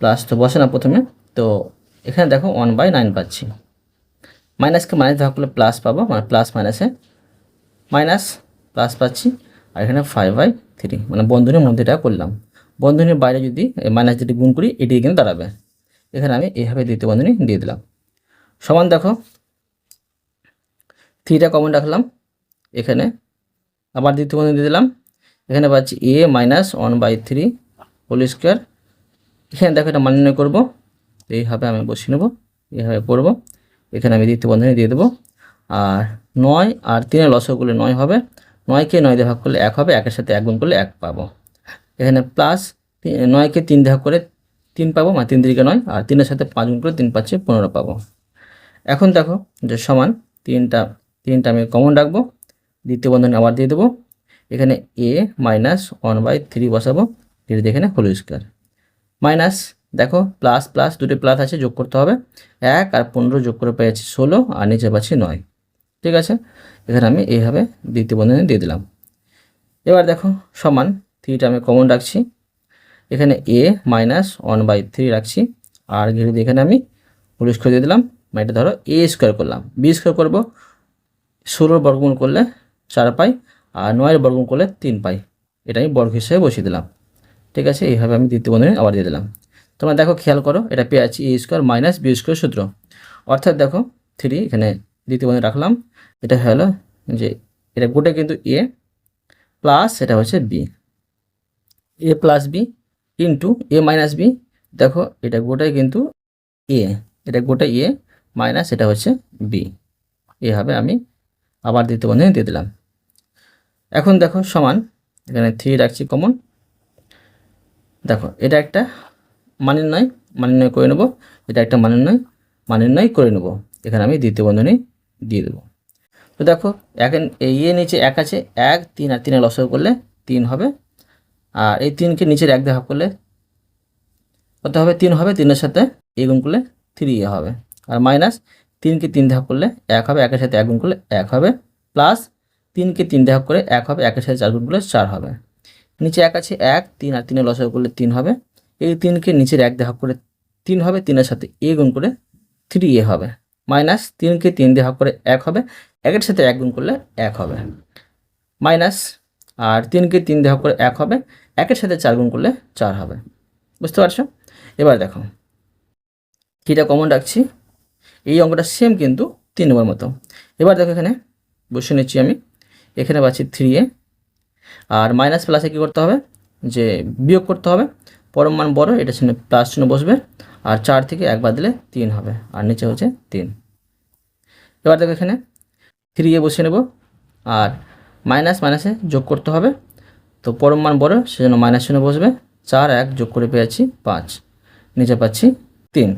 প্লাস তো বসালাম প্রথমে, তো এখানে দেখো 1/9 পাচ্ছি, মাইনাসকে মাইনাস ভাগ করলে প্লাস পাবো, মানে প্লাস মাইনাসে মাইনাস প্লাস পাচ্ছি, আর এখানে 5/3, মানে বন্ধনীর মধ্যে এটা করলাম। বন্ধনীর বাইরে যদি মাইনাস যেটি গুণ করি এটি কিন্তু দাঁড়াবে, এখানে আমি এইভাবে দ্বিতীয় বন্ধনী দিয়ে দিলাম। সমান দেখো 3টা কমন রাখলাম, এখানে আবার দ্বিতীয় বন্ধনী দিয়ে দিলাম, এখানে পাচ্ছি এ মাইনাস 1/3 হোল স্কোয়ার। এখানে দেখো এটা মান নির্ণয় করবো, এইভাবে আমি বসিয়ে নেব, এইভাবে করবো। এখানে আমি দ্বিতীয় বন্ধনী দিয়ে দেবো, আর 9 আর 3-এর লসাগু করলে 9 হবে, 9কে 9 দিয়ে ভাগ করলে 1 হবে, 1-এর সাথে 1 গুণ করলে 1 পাবো। এখানে প্লাস 9কে 3 দিয়ে ভাগ করে 3 পাবো, মানে 3 3 9, আর 3-এর সাথে 5 গুণ করে 3 পাচ্ছি 15 পাবো। এখন দেখো যে সমান 3টা আমি কমন রাখবো, দ্বিতীয় বন্ধনী আবার দিয়ে দেবো, এখানে এ মাইনাস 1/3 বসাবো, ধীরে ধীরে এখানে হোল স্কোয়ার, মাইনাস দেখো প্লাস প্লাস দুটো প্লাস আছে, যোগ করতে হবে, 1 আর 15 যোগ করে পেয়েছি 16, আর নিচে পাচ্ছি 9, ঠিক আছে। এখানে আমি এইভাবে দ্বিতীয় বন্ধনী দিয়ে দিলাম। এবার দেখো সমান 3টা আমি কমন রাখছি, এখানে এ মাইনাস 1/3 রাখছি, আর ঘিরে দিয়ে এখানে আমি হোল স্কোয়ার দিয়ে দিলাম, মানে এটা ধরো এ স্কোয়ার করলাম, বি স্কোয়ার করবো, 16 বর্গমূল করলে 4 পাই, আর 9-এর বর্গমূল করলে 3 পাই, এটা আমি বর্গ হিসেবে বসিয়ে দিলাম, ঠিক আছে। এইভাবে আমি দ্বিতীয় বন্ধনী আবার দিয়ে দিলাম। তো তোমরা দেখো খেয়াল করো, এটা পেয়ে আছি এ স্কোয়ার মাইনাস বি স্কোয়ার সূত্র। অর্থাৎ দেখো 3 এখানে দ্বিতীয় বন্ধনী রাখলাম, এটা হলো যে এটা গোটা কিন্তু এ প্লাস এটা হচ্ছে বি, এ প্লাস বি ইন্টু এ মাইনাস বি। দেখো এটা গোটাই কিন্তু এ, এটা গোটা এ মাইনাস এটা হচ্ছে বি, এভাবে আমি আবার দ্বিতীয় বন্ধনী দিয়ে দিলাম। এখন দেখো সমান, এখানে 3 রাখছি কমন। দেখো এটা একটা মানির্ণয় করে নেব, এটা একটা মানির্ণয় করে নেব। এখানে আমি দ্বিতীয় বন্ধনী দিয়ে দেবো। তো দেখো এখন এই নিচে 1 আছে, 1 3 আর 3 লসাগু করলে 3 হবে, আর এই 3কে নিচের 1 দিয়ে ভাগ করলে কত হবে? 3 হবে। 3-এর সাথে এই গুণ করলে 3 হবে, আর মাইনাস 3কে 3 দিয়ে ভাগ করলে 1 হবে, 1-এর সাথে 1 গুণ করলে 1 হবে, প্লাস 3কে 3 দিয়ে ভাগ করে 1 হবে, 1-এর সাথে 4 গুণ করলে 4 হবে। নিচে 1 আছে, 1 3 আর 3 লসাগু করলে 3 হবে। এই 3কে নিচের 1 দিয়ে ভাগ করে 3 হবে, 3-এর সাথে এ গুণ করে 3 হবে, মাইনাস 3কে 3 দিয়ে ভাগ করে 1 হবে, 1-এর সাথে 1 গুণ করলে 1 হবে, মাইনাস আর 3কে 3 দিয়ে ভাগ করে 1 হবে, 1-এর সাথে 4 গুণ করলে 4 হবে। বুঝতে পারছো? এবার দেখো কিটা কমন রাখছি, এই অঙ্কটা সেম কিন্তু 3 নম্বর মতো। এবার দেখো এখানে বসে নিচ্ছি আমি, এখানে পাচ্ছি 3a, আর মাইনাস প্লাসে কী করতে হবে? যে বিয়োগ করতে হবে, পরম মান বড়, এটা চিহ্ন প্লাস চিহ্ন বসবে, আর 4 থেকে 1 বাদ দিলে 3 হবে, আর নিচে হচ্ছে 3। এবার দেখো এখানে 3a বসে নেব, আর মাইনাসে যোগ করতে হবে, তো পরম মান বড় সেজন্য মাইনাস চিহ্ন বসবে, 4 1 যোগ করে পেয়েছি 5, নিচে পাচ্ছি 3।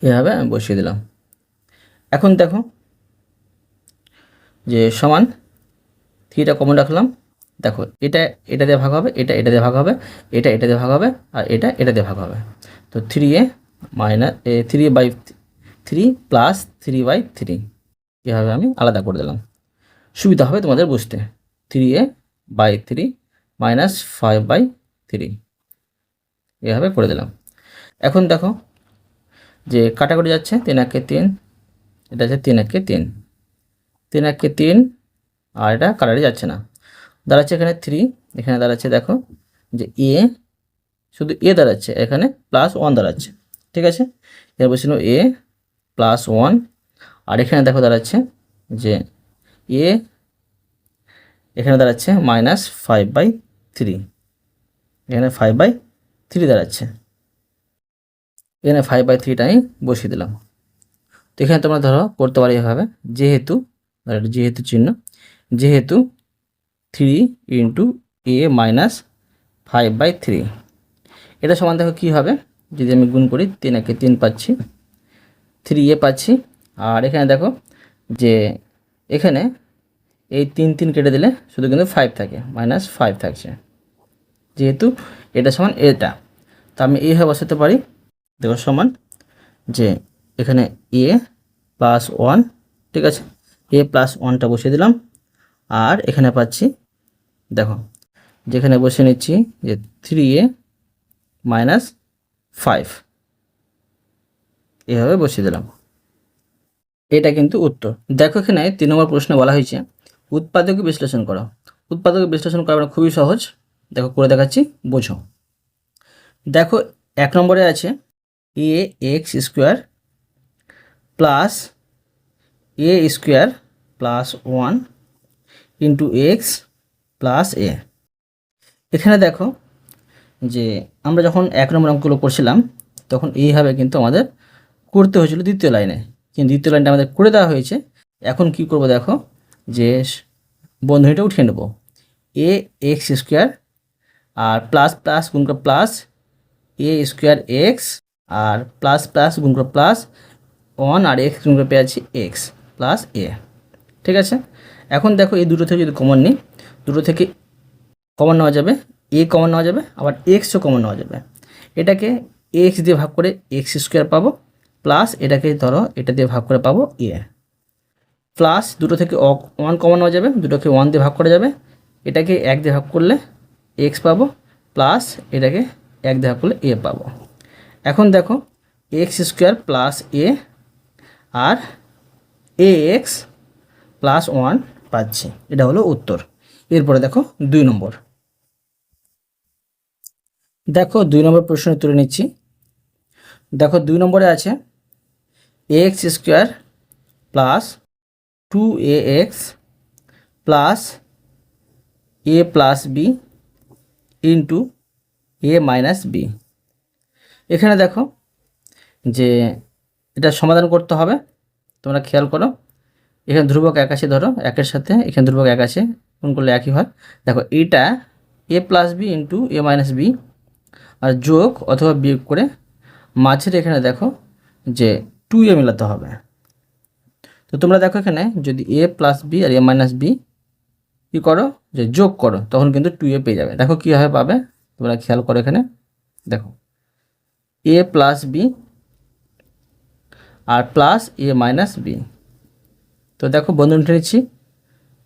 এভাবে আমি বসিয়ে দিলাম। এখন দেখো যে সমান 3টা কমন রাখলাম, দেখো এটা দিয়ে ভাগ হবে, এটা দিয়ে ভাগ হবে, এটা দিয়ে ভাগ হবে, আর এটা দিয়ে ভাগ হবে। তো 3a মাইনাস 3/3 প্লাস 3/3 এভাবে আমি আলাদা করে দিলাম, সুবিধা হবে তোমাদের বুঝতে। 3a/3 মাইনাস 5/3 এভাবে করে দিলাম। এখন দেখো যে কাটাকুটি যাচ্ছে, 3 1 3, এটা হচ্ছে 3 1 3, 3 1 3, আর এটা কাটারে যাচ্ছে না, দাঁড়াচ্ছে এখানে 3, এখানে দাঁড়াচ্ছে দেখো যে এ, শুধু এ দাঁড়াচ্ছে, এখানে +1 দাঁড়াচ্ছে, ঠিক আছে? এর বসে এ +1, আর এখানে দেখো দাঁড়াচ্ছে যে এ, এখানে দাঁড়াচ্ছে -5/3, এখানে 5/3 দাঁড়াচ্ছে, এখানে 5/3টা আমি বসিয়ে দিলাম। তো এখানে তোমরা ধরো করতে পারো এভাবে, যেহেতু চিহ্ন, যেহেতু 3 × a - 5/3, এটা সমান দেখো কী হবে? যদি আমি গুণ করি, 3 1 3 পাচ্ছি, 3a পাচ্ছি, আর এখানে দেখো যে এখানে এই 3 3 কেটে দিলে শুধু কিন্তু 5 থাকে, -5 থাকছে, যেহেতু এটা সমান এটা, তো আমি এইভাবে বসাতে পারি। দেখো সমান যে এখানে a + 1, ঠিক আছে? a + 1টা বসিয়ে দিলাম, আর এখানে পাচ্ছি দেখো যেখানে বসে নিচ্ছি যে 3a - 5 এভাবে বসিয়ে দিলাম। এটা কিন্তু উত্তর। দেখো এখানে 3 নম্বর প্রশ্নে বলা হয়েছে উৎপাদক বিশ্লেষণ করো। উৎপাদক বিশ্লেষণ করা খুবই সহজ, দেখো করে দেখাচ্ছি, বোঝো। দেখো 1 নম্বরে আছে ax² plus a² + 1 × x plus a। এখানে দেখো যে আমরা যখন 1 নম্বর অঙ্কগুলো করছিলাম তখন এইভাবে কিন্তু আমাদের করতে হয়েছিল দ্বিতীয় লাইনে, কিন্তু দ্বিতীয় লাইনটা আমাদের করে দেওয়া হয়েছে। এখন কি করব? দেখো যে বন্ধনীটা উঠিয়ে নেব, ax² আর প্লাস গুণ করে প্লাস a²x, আর প্লাস গুণ করে প্লাস 1, আর x গুণ করে পেয়েছি x প্লাস a, ঠিক আছে? এখন দেখো এই দুটো থেকে যদি কমন নিই, দুটো থেকে কমন নেওয়া যাবে, a কমন নেওয়া যাবে, আবার xও কমন নেওয়া যাবে। এটাকে x দিয়ে ভাগ করে x² পাবো, প্লাস এটাকে ধরো এটা দিয়ে ভাগ করে পাবো a, প্লাস দুটো থেকে 1 কমন নেওয়া যাবে, দুটোকে 1 দিয়ে ভাগ করা যাবে, এটাকে 1 দিয়ে ভাগ করলে x পাবো, প্লাস এটাকে 1 দিয়ে ভাগ করলে a পাবো। এখন দেখো x² plus a R ax + 1 পাচ্ছি, এটা হলো উত্তর। এরপরে দেখো 2 নম্বর। দেখো 2 নম্বর প্রশ্ন তুলে নিচ্ছি। দেখো 2 নম্বরে আছে ax square plus 2ax plus a plus B into a minus B. এখানে দেখো যে এটা সমাধান করতে হবে, তোমরা খেয়াল করো। এখানে ধ্রুবক এক আছে, ধরো একের সাথে এখানে ধ্রুবক এক আছে, গুণ করলে একই হয়। দেখো এটা a plus B into a minus B, আর যোগ অথবা বিয়োগ করে মাঝের এখানে দেখো যে 2a মেলাতে হবে। তো তোমরা দেখো এখানে যদি a প্লাস বি আর a মাইনাস বি কী করো, যে যোগ করো, তখন কিন্তু 2a পেয়ে যাবে। দেখো কীভাবে পাবে তোমরা খেয়াল করো। এখানে দেখো a প্লাস বি আর প্লাস a মাইনাস বি। তো দেখো বন্ধন উঠে নিচ্ছি।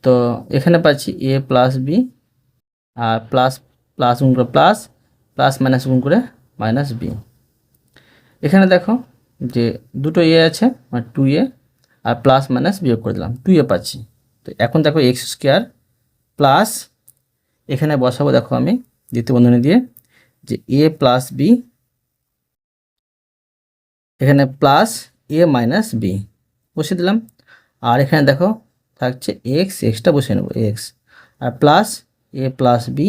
তো এখানে পাচ্ছি a প্লাস বি আর প্লাস প্লাস গুণ করে প্লাস, প্লাস মাইনাস গুণ করে মাইনাস বি। এখানে দেখো যে দুটো এ আছে, মানে 2a, আর প্লাস মাইনাস বিয়োগ করে দিলাম, 2a পাচ্ছি। তো এখন দেখো এক্স স্কোয়ার প্লাস, এখানে বসাবো দেখো আমি দ্বিতীয় বন্ধনী দিয়ে, যে a প্লাস বি, এখানে প্লাস a মাইনাস বি বসিয়ে দিলাম। আর এখানে দেখো থাকছে এক্সটা বসিয়ে নেবো এক্স, আর plus a plus B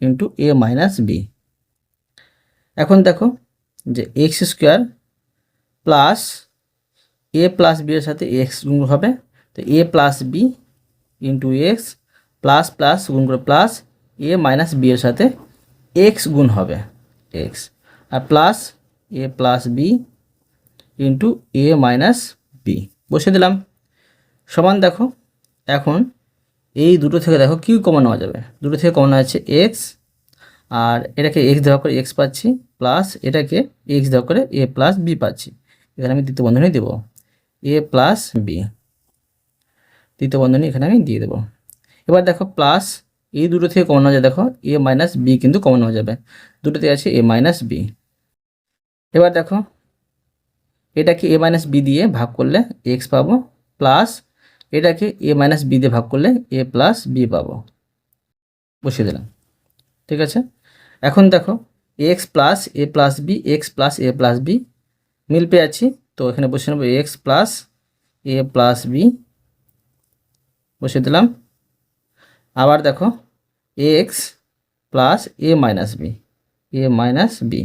into a minus B. এখন দেখো যে x square plus a plus B এর সাথে এক্স গুণ হবে, তো a plus B into x plus plus গুণ করে প্লাস a মাইনাস বি এর সাথে এক্স গুণ হবে এক্স, আর plus a plus B into a minus B বসিয়ে দিলাম। সমান দেখো এখন এই দুটো থেকে দেখো কি কমন নেওয়া যাবে, দুটো থেকে কমন আছে এক্স, আর এটাকে এক্স দেওয়া করে এক্স পাচ্ছি, প্লাস এটাকে এক্স দেওয়া করে a প্লাস বি পাচ্ছি। এখানে আমি দ্বিতীয় বন্ধনী দেবো a প্লাস বি, দ্বিতীয় বন্ধনী এখানে আমি দিয়ে দেবো। এবার দেখো প্লাস এই দুটো থেকে কমন নেওয়া যায়, দেখো a মাইনাস বি কিন্তু কমন নেওয়া যাবে, দুটোতে আছে a মাইনাস বি। এবার দেখো এটাকে a মাইনাস বি দিয়ে ভাগ করলে এক্স পাবো, প্লাস এটাকে a মাইনাস বি দিয়ে ভাগ করলে a প্লাস বি পাবো, বসিয়ে দিলাম। ঠিক আছে, এখন দেখো X plus a plus B, X plus a plus B মিল পেয়ে আছি, তো এখানে বসিয়ে নেবো X plus a plus B বসিয়ে দিলাম। আবার দেখো X plus a minus B, a minus B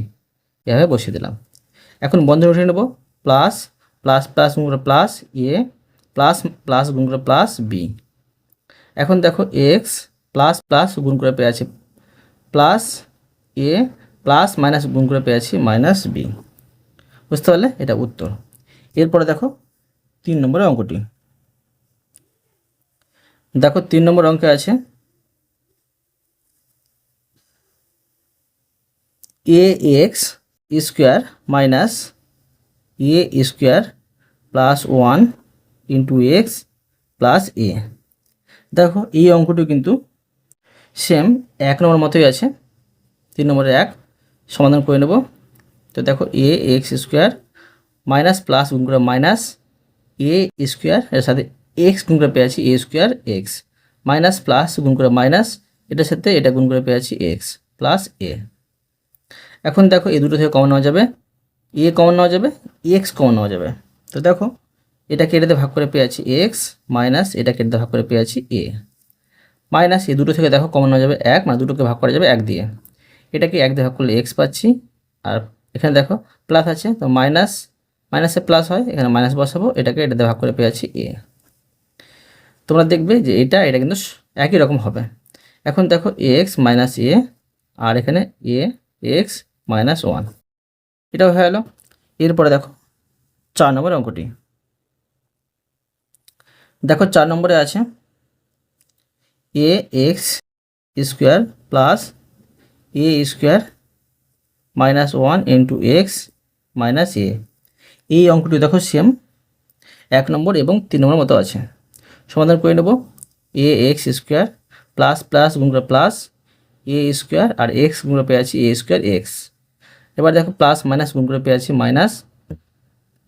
এভাবে বসিয়ে দিলাম। এখন বন্ধনী উঠে নেব, প্লাস প্লাস প্লাস গুণ করে প্লাস a প্লাস প্লাস গুণ করে প্লাস বি। এখন দেখো এক্স প্লাস প্লাস গুণ করে পেয়ে আছে প্লাস a প্লাস মাইনাস গুণ করে পেয়ে আছি মাইনাস বি। বুঝতে পারলে, এটা উত্তর। এরপরে দেখো 3 নম্বরের অঙ্কটি। দেখো 3 নম্বর অঙ্কে আছে ax square minus a square plus 1 into x plus a। দেখো এই অঙ্কটি কিন্তু সেম 1 নম্বর মতোই আছে, 3 নম্বরে 1 সমাধান করে নেব। তো দেখো a x square minus plus গুণ করে মাইনাস a স্কোয়ার, এর সাথে এক্স গুণ করে পেয়েছি a square X, minus plus গুণ করে মাইনাস, এটার সাথে এটা গুণ করে পেয়েছি এক্স প্লাস a। এখন দেখো এই দুটো থেকে কমন নেওয়া যাবে, a কমন নেওয়া যাবে, এক্স কমন নেওয়া যাবে। তো দেখো এটাকে এটাতে ভাগ করে পেয়েছি এক্স, মাইনাস এটাকে এটাতে ভাগ করে পেয়েছি a, মাইনাস এই দুটো থেকে দেখো কমন নেওয়া যাবে 1, মানে দুটোকে ভাগ করা যাবে 1 দিয়ে, এটাকে 1 দিয়ে ভাগ করলে এক্স পাচ্ছি, আর এখানে দেখো প্লাস আছে, তো মাইনাস মাইনাসে প্লাস হয়, এখানে মাইনাস বসাবো, এটাকে এটাতে ভাগ করে পেয়েছি a। তোমরা দেখবে যে এটা কিন্তু একই রকম হবে। এখন দেখো এক্স মাইনাস a, আর এখানে a এক্স মাইনাস 1, এটাও হয়ে গেল। এরপরে দেখো 4 নম্বর অঙ্কটি। দেখো 4 নম্বরে আছে a x square plus a square minus 1 into X minus a। এই অঙ্কটি দেখো সেম 1 নম্বর এবং 3 নম্বর মতো আছে। সমাধান করে নেব, a x square plus plus গুণ করে প্লাস a স্কোয়ার, আর এক্স গুণ করে পেয়ে আছি a স্কোয়ার এক্স। এবার দেখো প্লাস মাইনাস গুণ করে পেয়ে আছি মাইনাস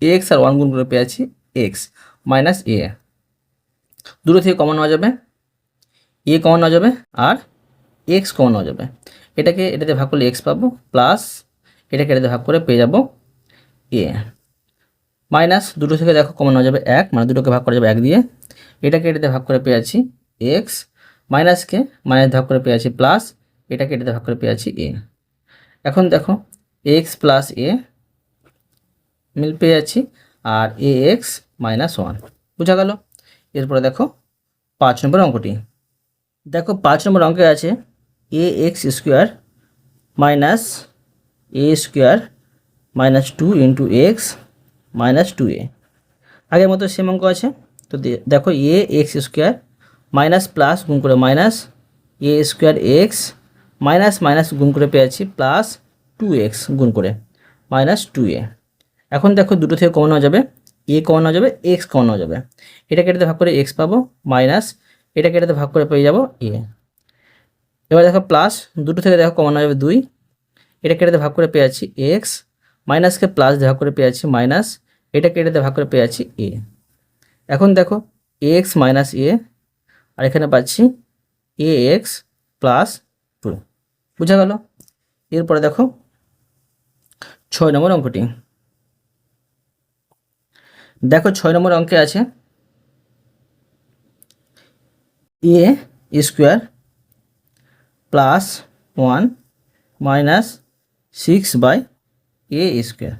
এক্স, আর 1 গুণ করে পেয়ে আছি এক্স মাইনাস a। দুটো থেকে কমন নেওয়া যাবে, a কমন নেওয়া যাবে আর এক্স কমন নেওয়া যাবে। এটাতে ভাগ করলে এক্স পাবো, প্লাস এটাতে ভাগ করে পেয়ে যাব এ, মাইনাস দুটো থেকে দেখো কমন হয়ে যাবে এক, মানে দুটোকে ভাগ করা যাবে এক দিয়ে, এটাতে ভাগ করে পেয়ে আছি এক্স, মাইনাসকে মাইনাস ভাগ করে পেয়ে আছি প্লাস, এটাতে ভাগ করে পেয়ে আছি এ। এখন দেখো এক্স প্লাস এ মিল পেয়ে যাচ্ছি, আর এ এক্স মাইনাস ওয়ান, বোঝা গেল। এরপরে দেখো 5 নম্বর অঙ্কটি। দেখো 5 নম্বর অঙ্কে আছে A X square minus A square minus 2 into X minus 2a। আগের মতো সেম অঙ্ক আছে। তো দেখো A X square minus plus গুণ করে minus A square X minus minus গুণ করে পেয়েছি প্লাস 2x গুণ করে মাইনাস 2a। এখন দেখো দুটো থেকে কমন হয়ে যাবে, এ কমন হয়ে যাবে, এক্স কমন হয়ে যাবে, এটাকে ভাগ করে এক্স পাবো, মাইনাস এটাকে ভাগ করে পেয়ে যাবো এ। এবার দেখো প্লাস দুটো থেকে দেখো কমন হয়ে যাবে 2, এটাকে ভাগ করে পেয়ে আছি এক্স, মাইনাসকে প্লাস ভাগ করে পেয়ে আছি মাইনাস, এটাকে ভাগ করে পেয়ে আছি এ। এখন দেখো এক্স মাইনাস এ, আর এখানে পাচ্ছি এ এক্স প্লাস 2, বোঝা গেল। এরপরে দেখো 6 নম্বর অঙ্কটি। দেখো 6 নম্বর অঙ্কে আছে এ স্কোয়ার প্লাস 1 মাইনাস 6 এ স্কোয়ার।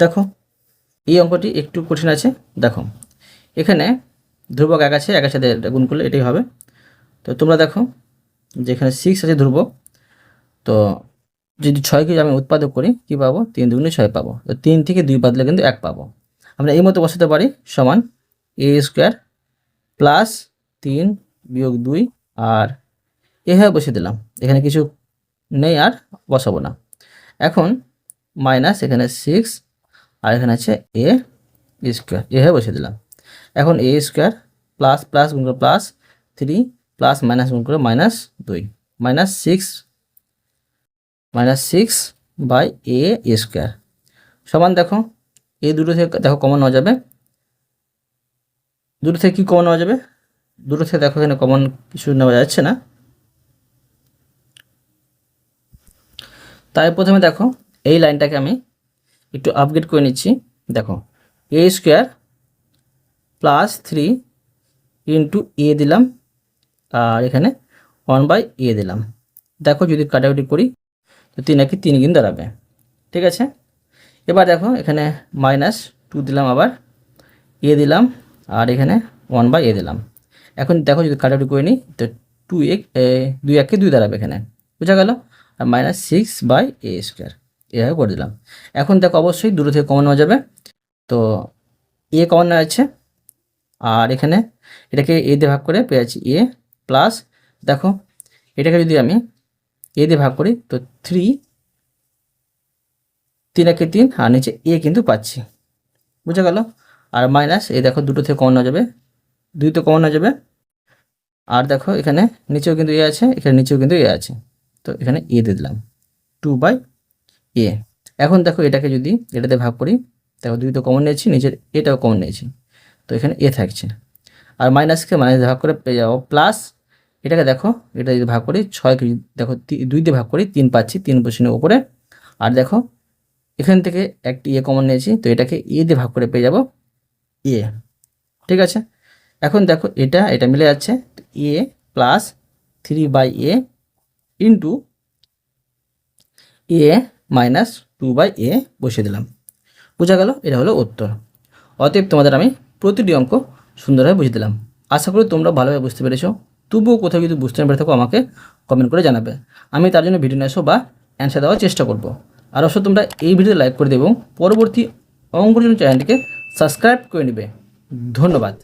দেখো এই অঙ্কটি একটু কঠিন আছে। দেখো এখানে ধ্রুবক একের সাথে গুণ করলে এটাই হবে। তো তোমরা দেখো যেখানে 6 আছে ধ্রুবক, তো যদি 6কে আমি উৎপাদক করি কী পাবো, 3 দুগুণে 6 পাবো। তো 3 থেকে 2 বাদলে কিন্তু 1 পাবো। আমরা এই মতো বসাতে পারি সমান এ স্কোয়ার প্লাস 3 বিয়োগ 2, আর এভাবে বসিয়ে দিলাম, এখানে কিছু নেই আর বসাবো না। এখন মাইনাস এখানে 6, আর এখানে আছে এ স্কোয়ার, এভাবে বসিয়ে দিলাম। এখন এ স্কোয়ার প্লাস প্লাস গুণ করে প্লাস 3 প্লাস মাইনাস গুণ করে minus 2 minus 6 by A square সমান দেখো এই দুটো থেকে দেখো কমন হয়ে যাবে, দুটো থেকে কী কমন হয়ে যাবে, দুটো থেকে দেখো এখানে কমন কিছু নেওয়া যাচ্ছে না। তাই প্রথমে দেখো এই লাইনটাকে আমি একটু আপগ্রেড করে নিচ্ছি। দেখো এ স্কোয়ার প্লাস 3 ইন্টু এ দিলাম, আর এখানে 1/a দিলাম। দেখো যদি কাটাকুটি করি তো 3 একে 3 কিন্তু দাঁড়াবে, ঠিক আছে। এবার দেখো এখানে মাইনাস 2 দিলাম, আবার এ দিলাম, আর এখানে 1/a দিলাম। এখন দেখো যদি কাটাকুটি করে নিই তো 2 একে 2 দাঁড়াবে এখানে, বোঝা গেল। আর মাইনাস 6/a স্কোয়ার এভাবে করে দিলাম। এখন দেখো অবশ্যই দুটো থেকে কমন হয়ে যাবে, তো এ কমন আছে, আর এখানে এটাকে এ দিয়ে ভাগ করে পেয়েছি এ প্লাস, দেখো এটাকে যদি আমি এ দিয়ে ভাগ করি তো 3 একে 3, আর নিচে এ কিন্তু পাচ্ছি, বুঝা গেল। আর মাইনাস এই দেখো দুটো থেকে কমন হয়ে যাবে, 2 তো কমন হয়ে যাবে, আর দেখো এখানে নিচেও কিন্তু এ আছে, এখানে নিচেও কিন্তু এ আছে, তো এখানে এ দিয়ে দিলাম 2/a। এখন দেখো এটাকে যদি এটাতে ভাগ করি, দেখো 2 তো কমন নিয়েছি, নিচের এটাও কমন নিয়েছি, তো এখানে এ থাকছে, আর মাইনাসকে মাইনাস ভাগ করে পেয়ে যাবো প্লাস, এটাকে দেখো এটা যদি ভাগ করি 6কে দেখো 2 দিয়ে ভাগ করি 3 পাচ্ছি, 3 বসিয়ে উপরে, আর দেখো এখান থেকে একটি এ কমন নিয়েছি, তো এটাকে এ দিয়ে ভাগ করে পেয়ে যাব এ, ঠিক আছে। এখন দেখো এটা মিলে যাচ্ছে, এ প্লাস 3/a ইন্টু এ মাইনাস 2/a বসিয়ে দিলাম, বোঝা গেল। এটা হলো উত্তর। অতএব তোমাদের আমি প্রতিটি অঙ্ক সুন্দরভাবে বুঝিয়ে দিলাম। আশা করি তোমরা ভালোভাবে বুঝতে পেরেছো। তবুও কোথাও যদি বুঝতে না পেরে থাকো আমাকে কমেন্ট করে জানাবে, আমি তার জন্য ভিডিও নিয়ে আসবো বা অ্যান্সার দেওয়ার চেষ্টা করব। আর অবশ্য তোমরা এই ভিডিও লাইক করে দেবো, পরবর্তী অঙ্কের জন্য চ্যানেলটিকে সাবস্ক্রাইব করে নেবে। ধন্যবাদ।